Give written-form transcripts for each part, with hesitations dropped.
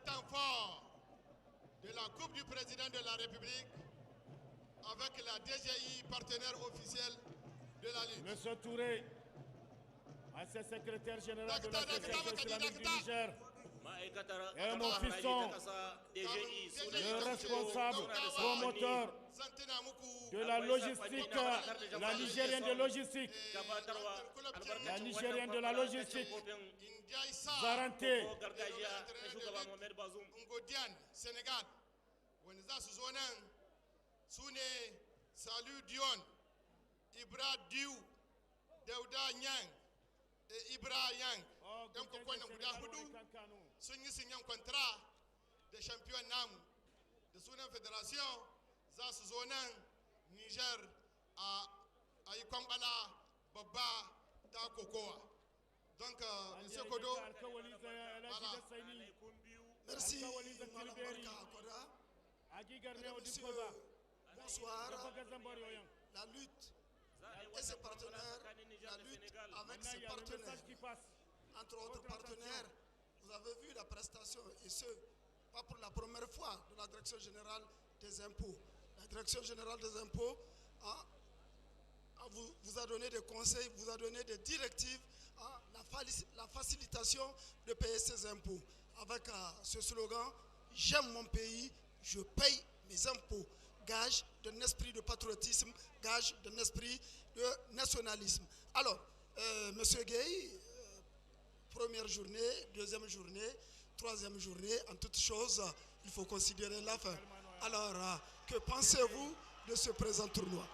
temps fort de la Coupe du Président de la République avec la DGI, partenaire officiel de la lutte. Monsieur Touré, ancien secrétaire général de l'Association islamique du Niger, et mon fiston, le responsable promoteur de la logistique, la Nigérienne de logistique, la Nigérienne de la logistique, Zaranté, Sénégal, Sune, Salut Dion, Ibra Diou, Deuda Nyang et Ibra Yang. Donc, sun yi sinyan kwantara da champion namu da sunan federation za su zo nan Niger a yi kwambala babba ta kokowa. Donc, monsieur Kodo, merci, bonsoir. La lutte et ses partenaires, la lutte avec ses partenaires, entre autres partenaires. Vous avez vu la prestation, et ce, pas pour la première fois, de la Direction Générale des Impôts. La Direction Générale des Impôts vous a donné des conseils, vous a donné des directives, la facilitation de payer ses impôts. Avec ce slogan, j'aime mon pays, je paye mes impôts. Gage d'un esprit de patriotisme, gage d'un esprit de nationalisme. Alors, Monsieur Gueye, première journée, deuxième journée, troisième journée, en toute chose, il faut considérer la fin. Alors, que pensez-vous de ce présent tournoi?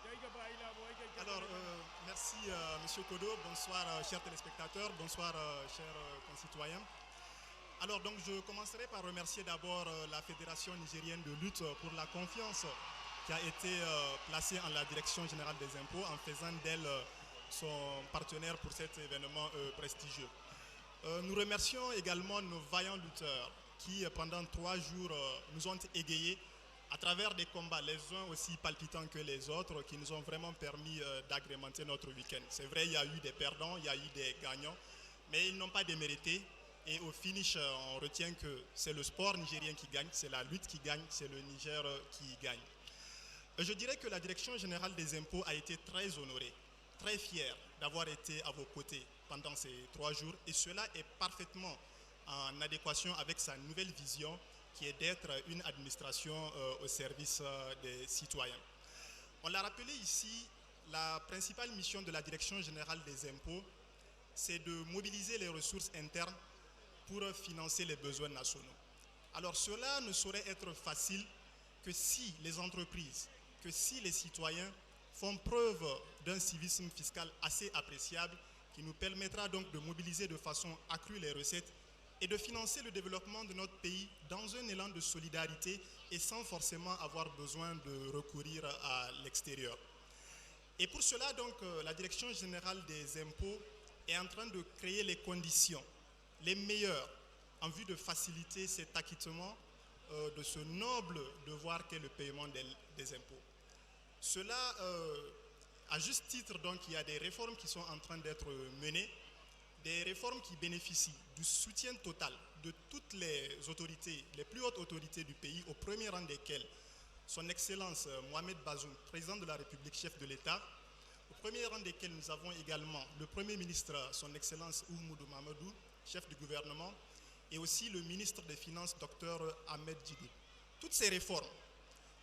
Alors, merci Monsieur Kodo, bonsoir chers téléspectateurs, bonsoir chers concitoyens. Alors donc je commencerai par remercier d'abord la Fédération nigérienne de lutte pour la confiance qui a été placée en la Direction générale des impôts en faisant d'elle son partenaire pour cet événement prestigieux. Nous remercions également nos vaillants lutteurs qui pendant 3 jours nous ont égayés à travers des combats, les uns aussi palpitants que les autres, qui nous ont vraiment permis d'agrémenter notre week-end. C'est vrai, il y a eu des perdants, il y a eu des gagnants, mais ils n'ont pas démérité. Et au finish, on retient que c'est le sport nigérien qui gagne, c'est la lutte qui gagne, c'est le Niger qui gagne. Je dirais que la Direction générale des impôts a été très honorée, très fière d'avoir été à vos côtés pendant ces 3 jours. Et cela est parfaitement en adéquation avec sa nouvelle vision qui est d'être une administration au service des citoyens. On l'a rappelé ici, la principale mission de la Direction générale des impôts, c'est de mobiliser les ressources internes pour financer les besoins nationaux. Alors cela ne saurait être facile que si les entreprises, que si les citoyens font preuve d'un civisme fiscal assez appréciable qui nous permettra donc de mobiliser de façon accrue les recettes et de financer le développement de notre pays dans un élan de solidarité et sans forcément avoir besoin de recourir à l'extérieur. Et pour cela, donc, la Direction générale des impôts est en train de créer les conditions les meilleures en vue de faciliter cet acquittement de ce noble devoir qu'est le paiement des impôts. Cela, à juste titre, donc, il y a des réformes qui sont en train d'être menées, des réformes qui bénéficient du soutien total de toutes les autorités, les plus hautes autorités du pays, au premier rang desquelles son Excellence Mohamed Bazoum, président de la République, chef de l'État, au premier rang desquels nous avons également le Premier ministre, son Excellence Oumoudou Mamadou, chef du gouvernement, et aussi le ministre des Finances, Dr Ahmed Djidou. Toutes ces réformes,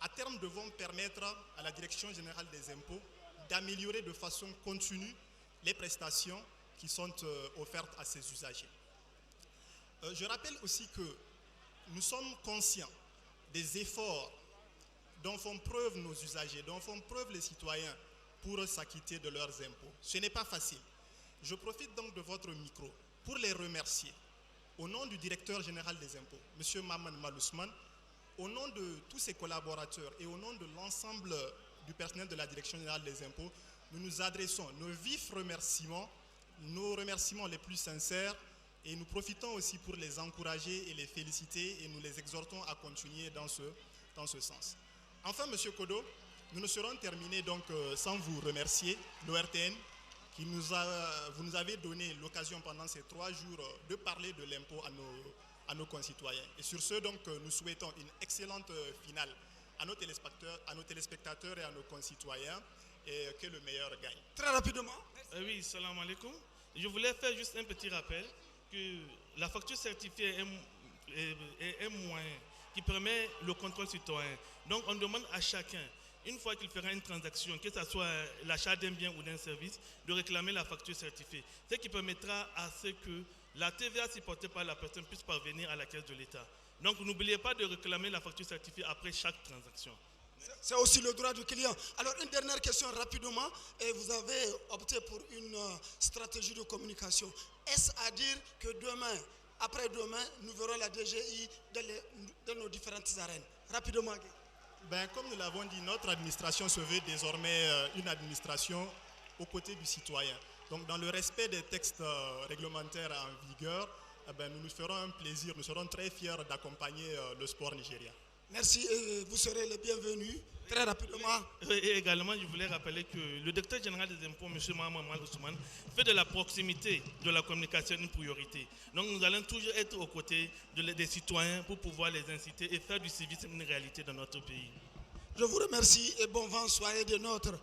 à terme, devront permettre à la Direction générale des impôts d'améliorer de façon continue les prestations qui sont offertes à ses usagers. Je rappelle aussi que nous sommes conscients des efforts dont font preuve nos usagers, dont font preuve les citoyens pour s'acquitter de leurs impôts. Ce n'est pas facile. Je profite donc de votre micro pour les remercier au nom du directeur général des impôts, M. Maman Malousman, au nom de tous ses collaborateurs et au nom de l'ensemble du personnel de la Direction générale des impôts, nous nous adressons nos vifs remerciements, nos remerciements les plus sincères, et nous profitons aussi pour les encourager et les féliciter, et nous les exhortons à continuer dans ce sens. Enfin, M. Kodo, nous ne serons terminés donc sans vous remercier, l'ORTN, vous nous avez donné l'occasion pendant ces 3 jours de parler de l'impôt à nos concitoyens. Et sur ce, donc, nous souhaitons une excellente finale à nos téléspectateurs et à nos concitoyens, et que le meilleur gagne. Très rapidement. Oui, salam alaikum. Je voulais faire juste un petit rappel que la facture certifiée est un moyen qui permet le contrôle citoyen. Donc on demande à chacun, une fois qu'il fera une transaction, que ce soit l'achat d'un bien ou d'un service, de réclamer la facture certifiée. Ce qui permettra à ce que la TVA supportée par la personne puisse parvenir à la caisse de l'État. Donc n'oubliez pas de réclamer la facture certifiée après chaque transaction. C'est aussi le droit du client. Alors une dernière question rapidement. Et vous avez opté pour une stratégie de communication. Est-ce à dire que demain, après-demain, nous verrons la DGI dans nos différentes arènes? Rapidement. Ben, comme nous l'avons dit, notre administration se veut désormais une administration aux côtés du citoyen. Donc dans le respect des textes réglementaires en vigueur, nous nous ferons un plaisir, nous serons très fiers d'accompagner le sport nigérien. Merci et vous serez les bienvenus. Très rapidement. Et également, je voulais rappeler que le directeur général des impôts, M. Mahaman Ousmane, fait de la proximité de la communication une priorité. Donc nous allons toujours être aux côtés des citoyens pour pouvoir les inciter et faire du civisme une réalité dans notre pays. Je vous remercie et bon vent, soyez des nôtres.